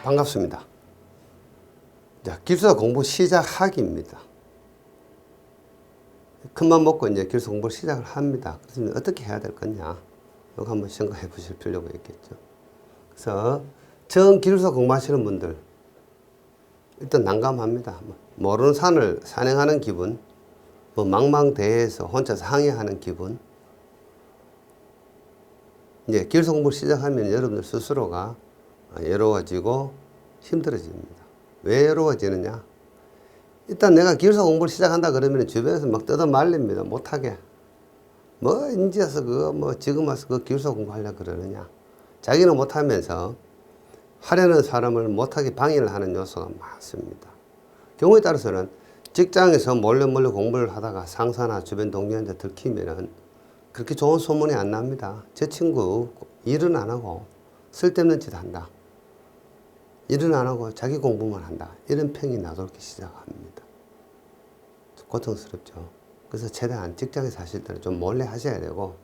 반갑습니다. 자, 기술사 공부 시작하기입니다. 큰맘 먹고 이제 기술사 공부를 시작을 합니다. 그래서 어떻게 해야 될 거냐? 이거 한번 생각해 보실 필요가 있겠죠. 그래서 처음 기술사 공부하시는 분들 일단 난감합니다. 모르는 산을 산행하는 기분, 뭐 망망대해에서 혼자서 항해하는 기분. 이제 기술사 공부를 시작하면 여러분들 스스로가 외로워지고 힘들어집니다. 왜 외로워지느냐? 일단 내가 기술사 공부를 시작한다 그러면 주변에서 막 뜯어 말립니다. 못하게. 뭐 인제 와서 그거 뭐 지금 와서 그 기술사 공부하려고 그러느냐? 자기는 못하면서 하려는 사람을 못하게 방해를 하는 요소가 많습니다. 경우에 따라서는 직장에서 몰래 공부를 하다가 상사나 주변 동료한테 들키면은 그렇게 좋은 소문이 안 납니다. 제 친구 일은 안 하고 쓸데없는 짓 한다. 일은 안 하고 자기 공부만 한다. 이런 평이 나돌기 시작합니다. 고통스럽죠. 그래서 최대한 직장에서 하실 때는 좀 몰래 하셔야 되고,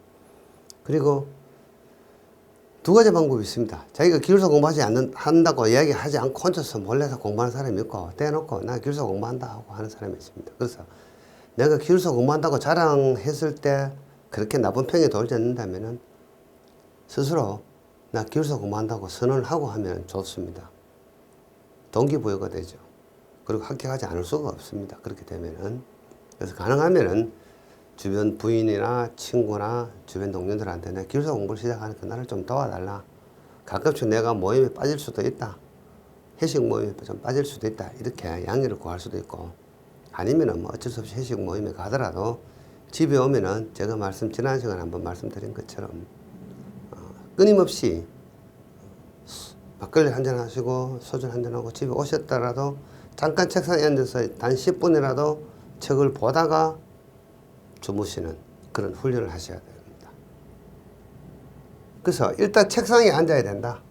그리고 두 가지 방법이 있습니다. 자기가 기술사 한다고 이야기하지 않고 혼자서 몰래서 공부하는 사람이 있고, 떼놓고 나 기술사 공부한다 하고 하는 사람이 있습니다. 그래서 내가 기술사 공부한다고 자랑했을 때 그렇게 나쁜 평이 돌지 않는다면은 스스로 나 기술사 공부한다고 선언을 하고 하면 좋습니다. 동기부여가 되죠. 그리고 합격하지 않을 수가 없습니다. 그렇게 되면은. 그래서 가능하면은 주변 부인이나 친구나 주변 동료들한테 내가 기술사 공부를 시작하는 그날을 좀 도와달라. 가끔씩 내가 모임에 빠질 수도 있다. 회식 모임에 좀 빠질 수도 있다. 이렇게 양해를 구할 수도 있고, 아니면은 뭐 어쩔 수 없이 회식 모임에 가더라도 집에 오면은 제가 지난 시간에 한번 말씀드린 것처럼 끊임없이 막걸리 한잔 하시고 소주 한잔 하고 집에 오셨더라도 잠깐 책상에 앉아서 단 10분이라도 책을 보다가 주무시는 그런 훈련을 하셔야 됩니다. 그래서 일단 책상에 앉아야 된다.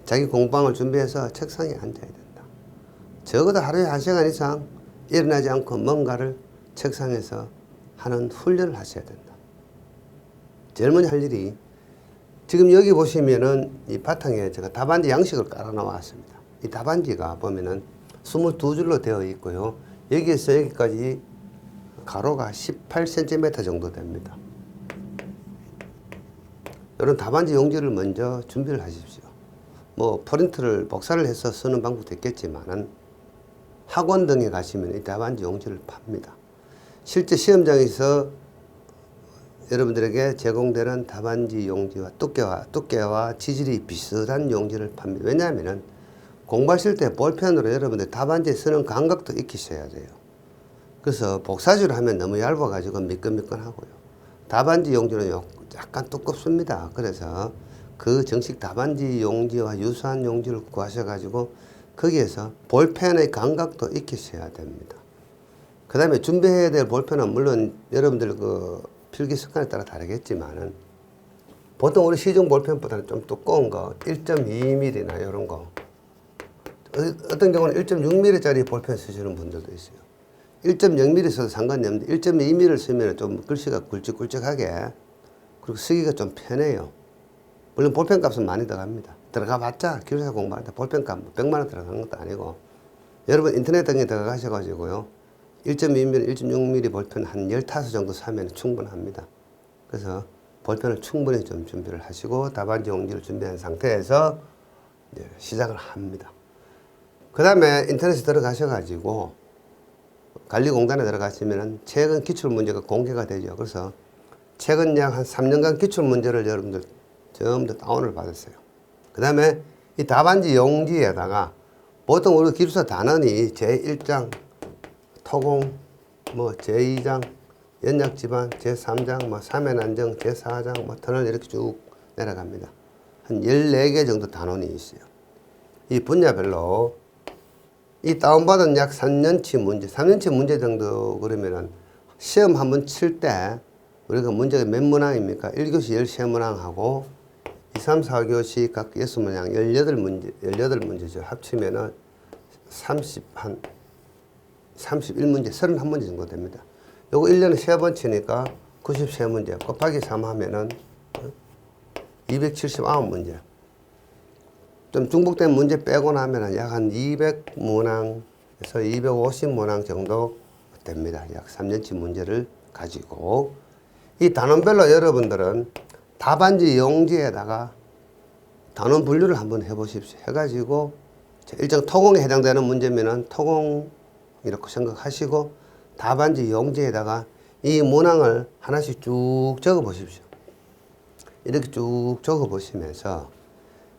자기 공부방을 준비해서 책상에 앉아야 된다. 적어도 하루에 1시간 이상 일어나지 않고 뭔가를 책상에서 하는 훈련을 하셔야 된다. 제일 먼저 할 일이, 지금 여기 보시면은 이 바탕에 제가 답안지 양식을 깔아 놓았습니다. 이 답안지가 보면은 22줄로 되어 있고요. 여기에서 여기까지 가로가 18cm 정도 됩니다. 이런 답안지 용지를 먼저 준비를 하십시오. 뭐 프린트를 복사를 해서 쓰는 방법도 있겠지만은 학원 등에 가시면 이 답안지 용지를 팝니다. 실제 시험장에서 여러분들에게 제공되는 답안지 용지와 두께와 지질이 비슷한 용지를 팝니다. 왜냐하면 공부하실 때 볼펜으로 여러분들 답안지에 쓰는 감각도 익히셔야 돼요. 그래서 복사지로 하면 너무 얇아가지고 미끈미끈하고요. 답안지 용지는 약간 두껍습니다. 그래서 그 정식 답안지 용지와 유사한 용지를 구하셔가지고 거기에서 볼펜의 감각도 익히셔야 됩니다. 그 다음에 준비해야 될 볼펜은 물론 여러분들 그 필기 습관에 따라 다르겠지만은 보통 우리 시중 볼펜보다는 좀 두꺼운 거 1.2mm나 이런 거, 어떤 경우는 1.6mm짜리 볼펜 쓰시는 분들도 있어요. 1.0mm 써도 상관이 없는데 1.2mm를 쓰면 좀 글씨가 굵직굵직하게, 그리고 쓰기가 좀 편해요. 물론 볼펜 값은 많이 들어갑니다. 들어가봤자 기술사 공부할 때 볼펜 값 100만 원 들어가는 것도 아니고, 여러분 인터넷 등에 들어가셔가지고요 1.2mm, 1.6mm 볼펜 한 15 정도 사면 충분합니다. 그래서 볼펜을 충분히 좀 준비를 하시고 답안지 용지를 준비한 상태에서 이제 시작을 합니다. 그 다음에 인터넷에 들어가셔가지고 관리공단에 들어가시면은 최근 기출문제가 공개가 되죠. 그래서 최근 약 한 3년간 기출문제를 여러분들 전부 다 다운을 받았어요. 그 다음에 이 답안지 용지에다가 보통 우리 기술사 단원이 제1장 토공, 뭐 제2장 연약지반, 제3장 뭐 삼해난정, 제4장 뭐 터널 이렇게 쭉 내려갑니다. 한 14개 정도 단원이 있어요. 이 분야별로 이 다운받은 약 3년치 문제 정도 그러면은 시험 한번 칠 때 우리가 문제가 몇 문항입니까? 1교시 13문항하고 2, 3, 4교시 각 6문항 18문제죠. 합치면은 31문제, 31문제 정도 됩니다. 요거 1년에 3번 치니까 93문제 곱하기 3 하면은 279문제. 좀 중복된 문제 빼고 나면 약 한 200문항에서 250문항 정도 됩니다. 약 3년치 문제를 가지고 이 단원별로 여러분들은 답안지 용지에다가 단원 분류를 한번 해보십시오. 해가지고 일정 토공에 해당되는 문제면은 토공 이렇게 생각하시고 답안지 용지에다가 이 문항을 하나씩 쭉 적어 보십시오. 이렇게 쭉 적어 보시면서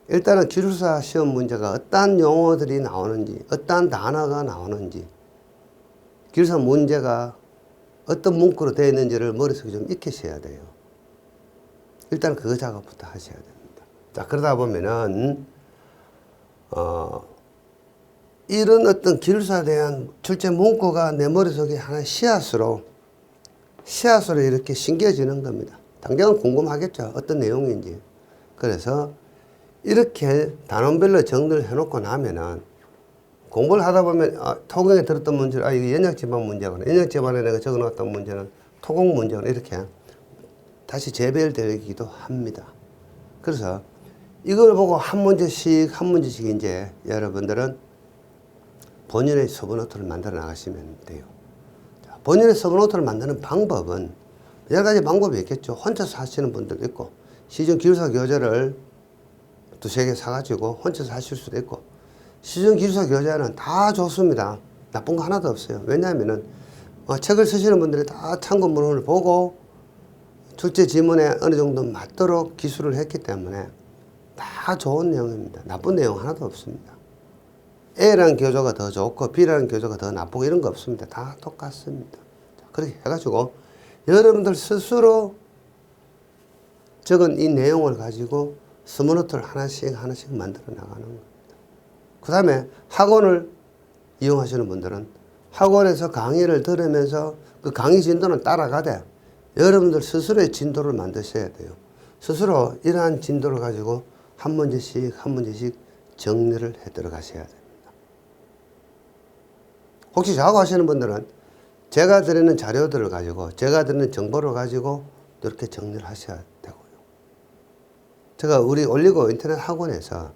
일단은 기술사 시험 문제가 어떠한 용어들이 나오는지, 어떠한 단어가 나오는지, 기술사 문제가 어떤 문구로 되어 있는지를 머릿속에 좀 익히셔야 돼요. 일단 그 작업부터 하셔야 됩니다. 자, 그러다 보면은, 이런 어떤 기술사에 대한 출제 문구가 내 머릿속에 하나의 씨앗으로 이렇게 심겨지는 겁니다. 당장은 궁금하겠죠. 어떤 내용인지. 그래서 이렇게 단원별로 정리를 해놓고 나면은 공부를 하다 보면 토공에 들었던 문제를 이거 연역지방 문제구나. 연역지방에 내가 적어놨던 문제는 토공 문제구나. 이렇게 다시 재배열되기도 합니다. 그래서 이걸 보고 한 문제씩 이제 여러분들은 본인의 서브노트를 만들어 나가시면 돼요. 자, 본인의 서브노트를 만드는 방법은 여러 가지 방법이 있겠죠. 혼자서 하시는 분들도 있고 시중 기술사 교재를 두세 개 사가지고 혼자서 하실 수도 있고 시중 기술사 교재는 다 좋습니다. 나쁜 거 하나도 없어요. 왜냐하면은 책을 쓰시는 분들이 다 참고문헌을 보고 출제 지문에 어느 정도 맞도록 기술을 했기 때문에 다 좋은 내용입니다. 나쁜 내용 하나도 없습니다. A라는 교재가 더 좋고 B라는 교재가 더 나쁘고 이런 거 없습니다. 다 똑같습니다. 그렇게 해가지고 여러분들 스스로 적은 이 내용을 가지고 서브노트를 하나씩 만들어 나가는 겁니다. 그 다음에 학원을 이용하시는 분들은 학원에서 강의를 들으면서 그 강의 진도는 따라가되 여러분들 스스로의 진도를 만드셔야 돼요. 스스로 이러한 진도를 가지고 한 문제씩 정리를 해 들어가셔야 됩니다. 혹시 저하고 하시는 분들은 제가 드리는 자료들을 가지고 제가 드리는 정보를 가지고 이렇게 정리를 하셔야 되고요. 제가 우리 올리고 인터넷 학원에서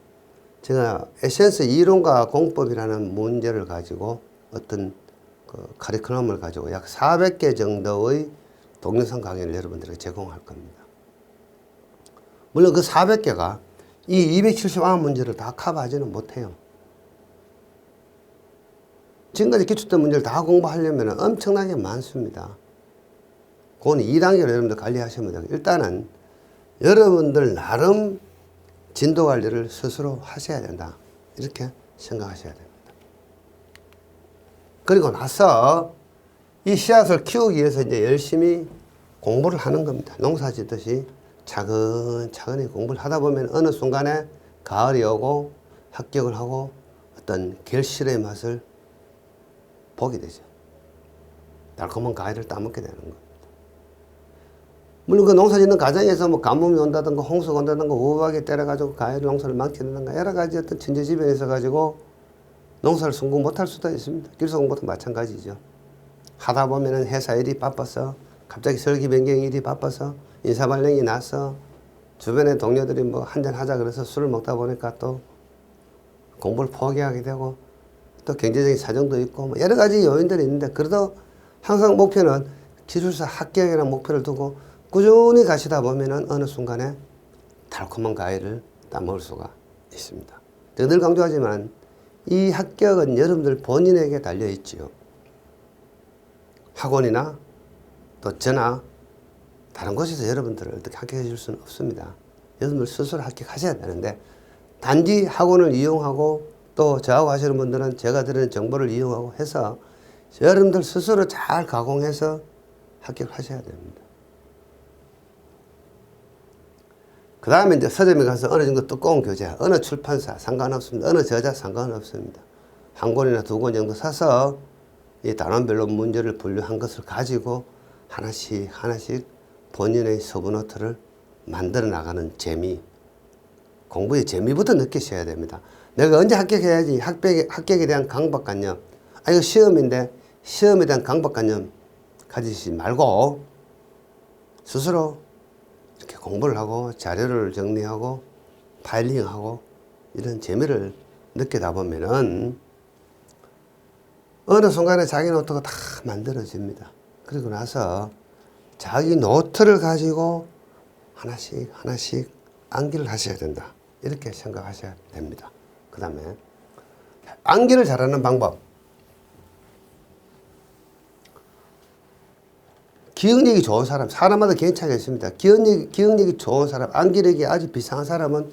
제가 에센스 이론과 공법이라는 문제를 가지고 어떤 그 커리큘럼을 가지고 약 400개 정도의 동영상 강의를 여러분들에게 제공할 겁니다. 물론 그 400개가 이 270만 문제를 다 커버하지는 못해요. 지금까지 기출된 문제를 다 공부하려면 엄청나게 많습니다. 그건 2단계로 여러분들 관리하시면 돼요. 일단은 여러분들 나름 진도 관리를 스스로 하셔야 된다. 이렇게 생각하셔야 됩니다. 그리고 나서 이 씨앗을 키우기 위해서 이제 열심히 공부를 하는 겁니다. 농사 짓듯이 차근차근히 공부를 하다 보면 어느 순간에 가을이 오고 합격을 하고 어떤 결실의 맛을 보게 되죠. 달콤한 과일을 따먹게 되는 겁니다. 물론 그 농사 짓는 과정에서 뭐 가뭄이 온다든가 홍수가 온다든가 우박이 때려가지고 과일 농사를 망치는가 여러 가지 어떤 천재지변이 있어가지고 농사를 성공 못할 수도 있습니다. 기술사 공부도 마찬가지죠. 하다 보면은 회사 일이 바빠서 갑자기 설계 변경 일이 바빠서 인사 발령이 나서 주변의 동료들이 뭐 한잔 하자 그래서 술을 먹다 보니까 또 공부를 포기하게 되고 또 경제적인 사정도 있고 뭐 여러 가지 요인들이 있는데 그래도 항상 목표는 기술사 합격이라는 목표를 두고 꾸준히 가시다 보면은 어느 순간에 달콤한 과일을 따먹을 수가 있습니다. 제가 늘 강조하지만 이 합격은 여러분들 본인에게 달려있지요. 학원이나 또 저나 다른 곳에서 여러분들을 어떻게 합격해 줄 수는 없습니다. 여러분들 스스로 합격하셔야 되는데 단지 학원을 이용하고 또 저하고 하시는 분들은 제가 드리는 정보를 이용하고 해서 여러분들 스스로 잘 가공해서 합격하셔야 됩니다. 그 다음에 이제 서점에 가서 어느 정도 두꺼운 교재, 어느 출판사 상관없습니다. 어느 저자 상관없습니다. 한 권이나 두 권 정도 사서 이 단원별로 문제를 분류한 것을 가지고 하나씩 본인의 서브노트를 만들어 나가는 재미, 공부의 재미부터 느끼셔야 됩니다. 내가 언제 합격해야지 합격에 대한 강박관념, 이거 시험인데 시험에 대한 강박관념 가지지 말고 스스로 이렇게 공부를 하고 자료를 정리하고 파일링하고 이런 재미를 느끼다 보면은 어느 순간에 자기 노트가 다 만들어집니다. 그리고 나서 자기 노트를 가지고 하나씩 하나씩 암기를 하셔야 된다. 이렇게 생각하셔야 됩니다. 그 다음에 암기를 잘하는 방법. 기억력이 좋은 사람, 사람마다 개인차이가 있습니다. 기억력이 좋은 사람, 암기력이 아주 비상한 사람은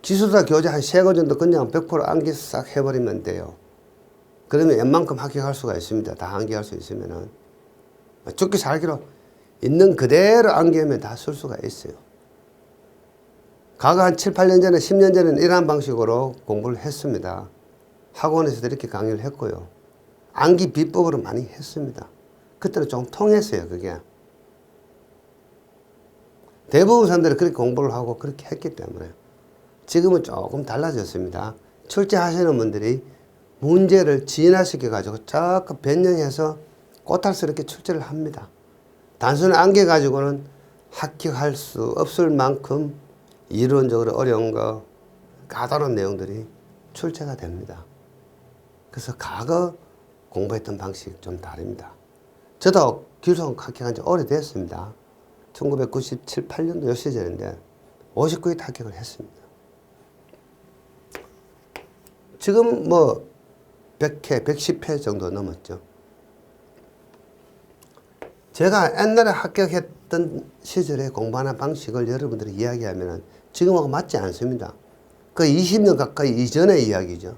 기술사 교재 한 3권 정도 그냥 100% 암기 싹 해버리면 돼요. 그러면 웬만큼 합격할 수가 있습니다. 다 암기할 수 있으면은. 죽기 살기로 있는 그대로 암기하면 다 쓸 수가 있어요. 과거 한 7, 8년 전에, 10년 전에는 이러한 방식으로 공부를 했습니다. 학원에서도 이렇게 강의를 했고요. 암기 비법으로 많이 했습니다. 그때는 좀 통했어요, 그게. 대부분 사람들이 그렇게 공부를 하고 그렇게 했기 때문에. 지금은 조금 달라졌습니다. 출제하시는 분들이 문제를 진화시켜가지고 자꾸 변형해서 꼬탈스럽게 출제를 합니다. 단순히 암기해가지고는 합격할 수 없을 만큼 이론적으로 어려운 거, 까다로운 내용들이 출제가 됩니다. 그래서 과거 공부했던 방식이 좀 다릅니다. 저도 기술사 합격한 지 오래됐습니다. 1997, 8년도 요 시절인데 59회 합격을 했습니다. 지금 뭐 100회, 110회 정도 넘었죠. 제가 옛날에 합격했던 시절에 공부하는 방식을 여러분들이 이야기하면 지금하고 맞지 않습니다. 그 20년 가까이 이전의 이야기죠.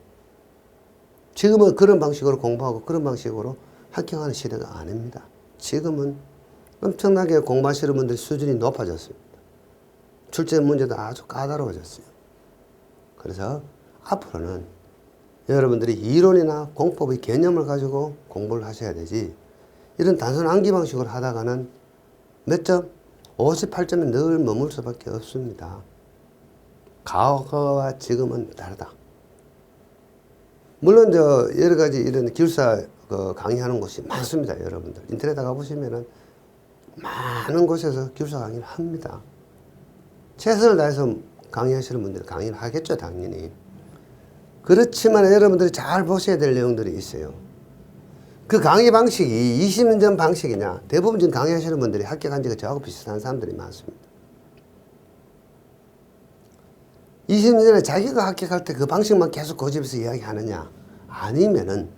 지금은 그런 방식으로 공부하고 그런 방식으로 합격하는 시대가 아닙니다. 지금은 엄청나게 공부하시는 분들 수준이 높아졌습니다. 출제 문제도 아주 까다로워졌어요. 그래서 앞으로는 여러분들이 이론이나 공법의 개념을 가지고 공부를 하셔야 되지, 이런 단순 암기 방식으로 하다가는 몇 점? 58점에 늘 머물 수밖에 없습니다. 과거와 지금은 다르다. 물론 여러 가지 이런 기술사 강의하는 곳이 많습니다. 여러분들 인터넷에 가보시면은 많은 곳에서 기술사 강의를 합니다. 최선을 다해서 강의하시는 분들이 강의를 하겠죠, 당연히. 그렇지만 여러분들이 잘 보셔야 될 내용들이 있어요. 그 강의 방식이 20년 전 방식이냐? 대부분 지금 강의하시는 분들이 합격한 지가 저하고 비슷한 사람들이 많습니다. 20년 전에 자기가 합격할 때 그 방식만 계속 고집해서 이야기하느냐? 아니면은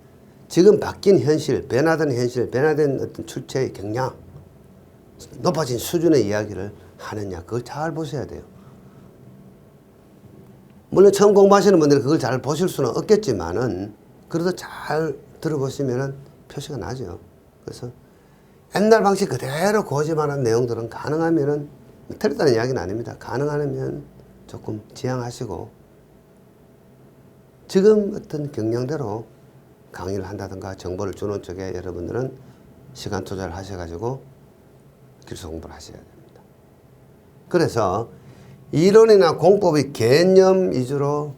지금 바뀐 현실, 변화된 현실, 변화된 어떤 출제의 경향, 높아진 수준의 이야기를 하느냐? 그걸 잘 보셔야 돼요. 물론 처음 공부하시는 분들은 그걸 잘 보실 수는 없겠지만은 그래도 잘 들어보시면은 표시가 나죠. 그래서 옛날 방식 그대로 고집하는 내용들은 가능하면은, 틀렸다는 이야기는 아닙니다. 가능하면 조금 지양하시고 지금 어떤 경향대로 강의를 한다든가 정보를 주는 쪽에 여러분들은 시간 투자를 하셔가지고 기술 공부를 하셔야 됩니다. 그래서 이론이나 공법의 개념 위주로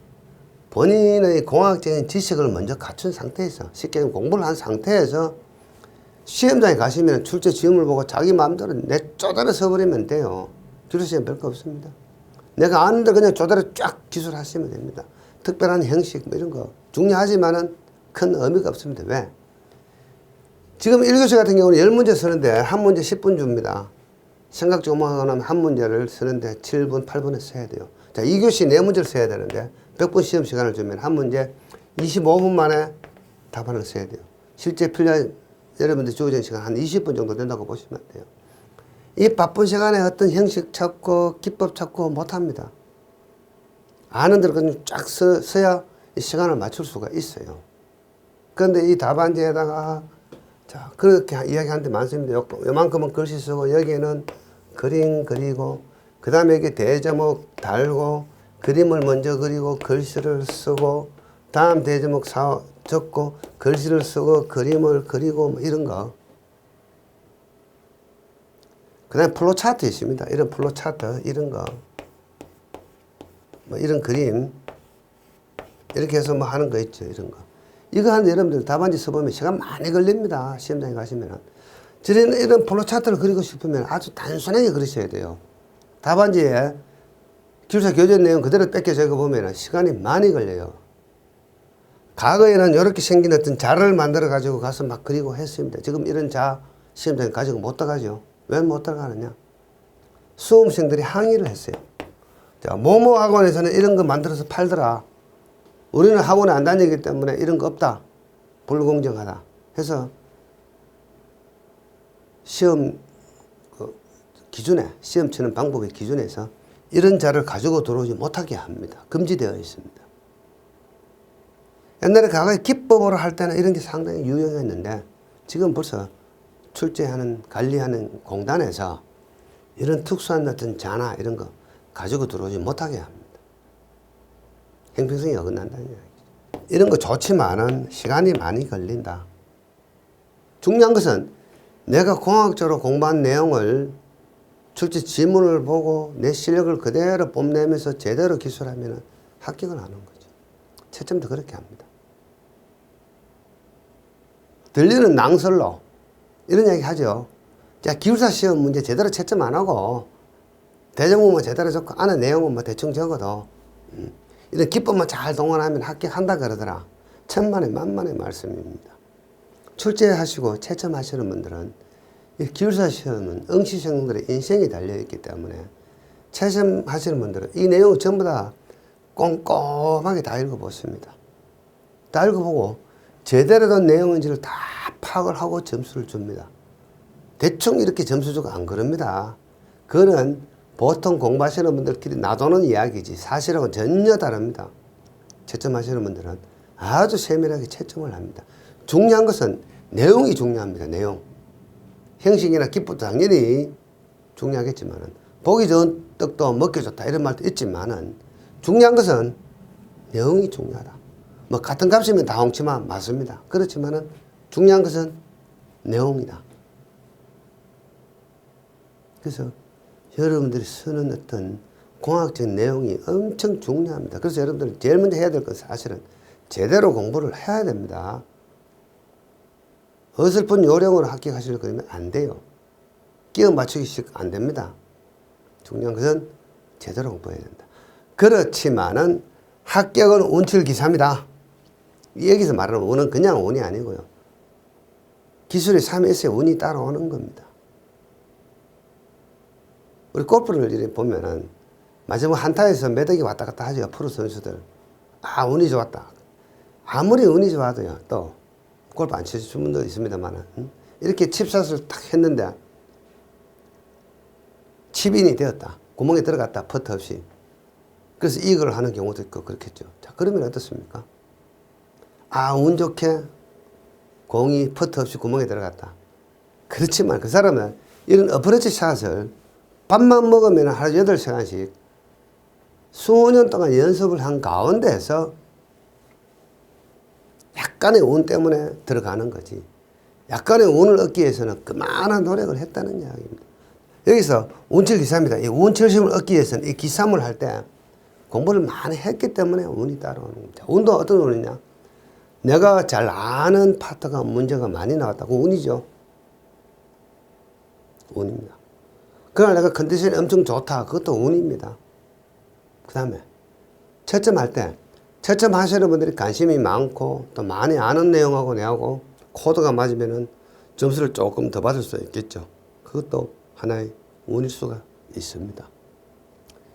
본인의 공학적인 지식을 먼저 갖춘 상태에서, 쉽게 공부를 한 상태에서 시험장에 가시면 출제 지음을 보고 자기 마음대로 내쪼대로 써버리면 돼요. 기술시험 별거 없습니다. 내가 아는데 그냥 쪼대로 쫙 기술하시면 됩니다. 특별한 형식 뭐 이런 거 중요하지만은 큰 의미가 없습니다. 왜? 지금 1교시 같은 경우는 10문제 쓰는데 한 문제 10분 줍니다. 생각 좀 하고 나면 한 문제를 쓰는데 7분, 8분에 써야 돼요. 자, 2교시 4문제를 써야 되는데 100분 시험 시간을 주면 한 문제 25분 만에 답안을 써야 돼요. 실제 필요한 여러분들 주어진 시간 한 20분 정도 된다고 보시면 돼요. 이 바쁜 시간에 어떤 형식 찾고 기법 찾고 못합니다. 아는 대로 그냥 쫙 써야 이 시간을 맞출 수가 있어요. 그런데 이 답안지에다가 자, 그렇게 이야기하는 데 많습니다. 요만큼은 글씨 쓰고 여기에는 그림 그리고 그 다음에 여기 대제목 달고 그림을 먼저 그리고 글씨를 쓰고 다음 대제목 적고 글씨를 쓰고 그림을 그리고 뭐 이런 거. 그 다음에 플로 차트 있습니다. 이런 플로 차트 이런 거. 뭐 이런 그림 이렇게 해서 뭐 하는 거 있죠. 이런 거. 이거 하는데 여러분들 답안지 써보면 시간 많이 걸립니다. 시험장에 가시면은. 저는 이런 플로 차트를 그리고 싶으면 아주 단순하게 그리셔야 돼요. 답안지에 기술사 교재 내용 그대로 뺏겨 적어보면 시간이 많이 걸려요. 과거에는 이렇게 생긴 어떤 자를 만들어 가지고 가서 막 그리고 했습니다. 지금 이런 자 시험장에 가지고 못 들어가죠. 왜 못 들어가느냐? 수험생들이 항의를 했어요. 자, 모모 학원에서는 이런 거 만들어서 팔더라. 우리는 학원에 안 다니기 때문에 이런 거 없다. 불공정하다. 해서 시험 기준에, 시험 치는 방법의 기준에서 이런 자를 가지고 들어오지 못하게 합니다. 금지되어 있습니다. 옛날에 과거에 기법으로 할 때는 이런 게 상당히 유용했는데 지금 벌써 출제하는, 관리하는 공단에서 이런 특수한 어떤 자나 이런 거 가지고 들어오지 못하게 합니다. 형평성이 어긋난다는 이야기죠. 이런 거 좋지만은 시간이 많이 걸린다. 중요한 것은 내가 공학적으로 공부한 내용을 출제 지문을 보고 내 실력을 그대로 뽐내면서 제대로 기술하면 합격을 하는 거죠. 채점도 그렇게 합니다. 들리는 낭설로 이런 얘기 하죠. 자, 기술사 시험 문제 제대로 채점 안 하고 대정부만 제대로 적고 안에 내용은 뭐 대충 적어도 이런 기법만 잘 동원하면 합격한다 그러더라. 천만의 만만의 말씀입니다. 출제하시고 채점하시는 분들은 이 기술사 시험은 응시생들의 인생이 달려있기 때문에 채점하시는 분들은 이 내용을 전부 다 꼼꼼하게 다 읽어보십니다. 다 읽어보고 제대로 된 내용인지를 다 파악을 하고 점수를 줍니다. 대충 이렇게 점수 주고 안 그럽니다. 그거는 보통 공부하시는 분들끼리 놔두는 이야기지 사실하고는 전혀 다릅니다. 채점하시는 분들은 아주 세밀하게 채점을 합니다. 중요한 것은 내용이 중요합니다. 내용. 형식이나 기법도 당연히 중요하겠지만은 보기 좋은 떡도 먹기 좋다 이런 말도 있지만은 중요한 것은 내용이 중요하다. 뭐 같은 값이면 다 엉치만 맞습니다. 그렇지만은 중요한 것은 내용이다. 그래서 여러분들이 쓰는 어떤 공학적 내용이 엄청 중요합니다. 그래서 여러분들이 제일 먼저 해야 될 것은 사실은 제대로 공부를 해야 됩니다. 어설픈 요령으로 합격하시려고 그러면 안 돼요. 끼워 맞추기식 안 됩니다. 중요한 것은 제대로 공부해야 된다. 그렇지만은 합격은 운칠기사입니다. 여기서 말하는 운은 그냥 운이 아니고요. 기술의 3S에 운이 따라오는 겁니다. 우리 골프를 이렇게 보면은 마지막 한타에서 매덕이 왔다 갔다 하죠. 프로 선수들. 아, 운이 좋았다. 아무리 운이 좋아도요. 또 골프 안 치시는 분도 있습니다만 이렇게 칩샷을 딱 했는데 칩인이 되었다. 구멍에 들어갔다. 퍼트 없이. 그래서 이걸 하는 경우도 있고 그렇겠죠. 자, 그러면 어떻습니까? 아, 운 좋게 공이 퍼트 없이 구멍에 들어갔다. 그렇지만 그 사람은 이런 어프로치 샷을 밥만 먹으면 하루 8시간씩 수년 동안 연습을 한 가운데서 약간의 운 때문에 들어가는 거지. 약간의 운을 얻기 위해서는 그만한 노력을 했다는 이야기입니다. 여기서 운칠기사입니다. 이 운칠심을 얻기 위해서는 이 기삼을 할 때 공부를 많이 했기 때문에 운이 따라오는 겁니다. 운도 어떤 운이냐? 내가 잘 아는 파트가 문제가 많이 나왔다고 운이죠. 운입니다. 그러나 내가 컨디션이 엄청 좋다. 그것도 운입니다. 그 다음에 채점할 때 채점하시는 분들이 관심이 많고 또 많이 아는 내용하고 내하고 코드가 맞으면은 점수를 조금 더 받을 수 있겠죠. 그것도 하나의 운일 수가 있습니다.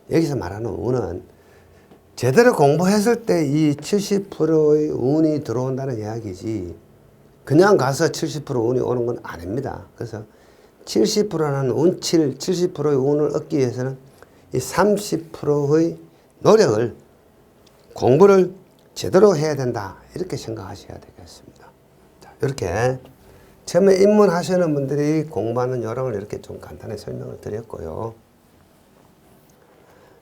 여기서 말하는 운은 제대로 공부했을 때 이 70%의 운이 들어온다는 이야기지 그냥 가서 70% 운이 오는 건 아닙니다. 그래서 70%라는 운칠, 70%의 운을 얻기 위해서는 이 30%의 노력을 공부를 제대로 해야 된다. 이렇게 생각하셔야 되겠습니다. 자, 이렇게 처음에 입문하시는 분들이 공부하는 요령을 이렇게 좀 간단히 설명을 드렸고요.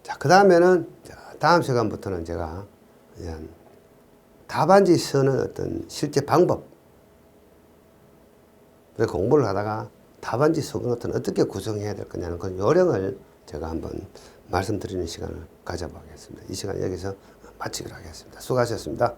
자, 그 다음에는 다음 시간부터는 제가 답안지 쓰는 어떤 실제 방법, 공부를 하다가 답안지 쓰는 것은 어떻게 구성해야 될 거냐는 그 요령을 제가 한번 말씀드리는 시간을 가져보겠습니다. 이 시간 여기서 마치기로 하겠습니다. 수고하셨습니다.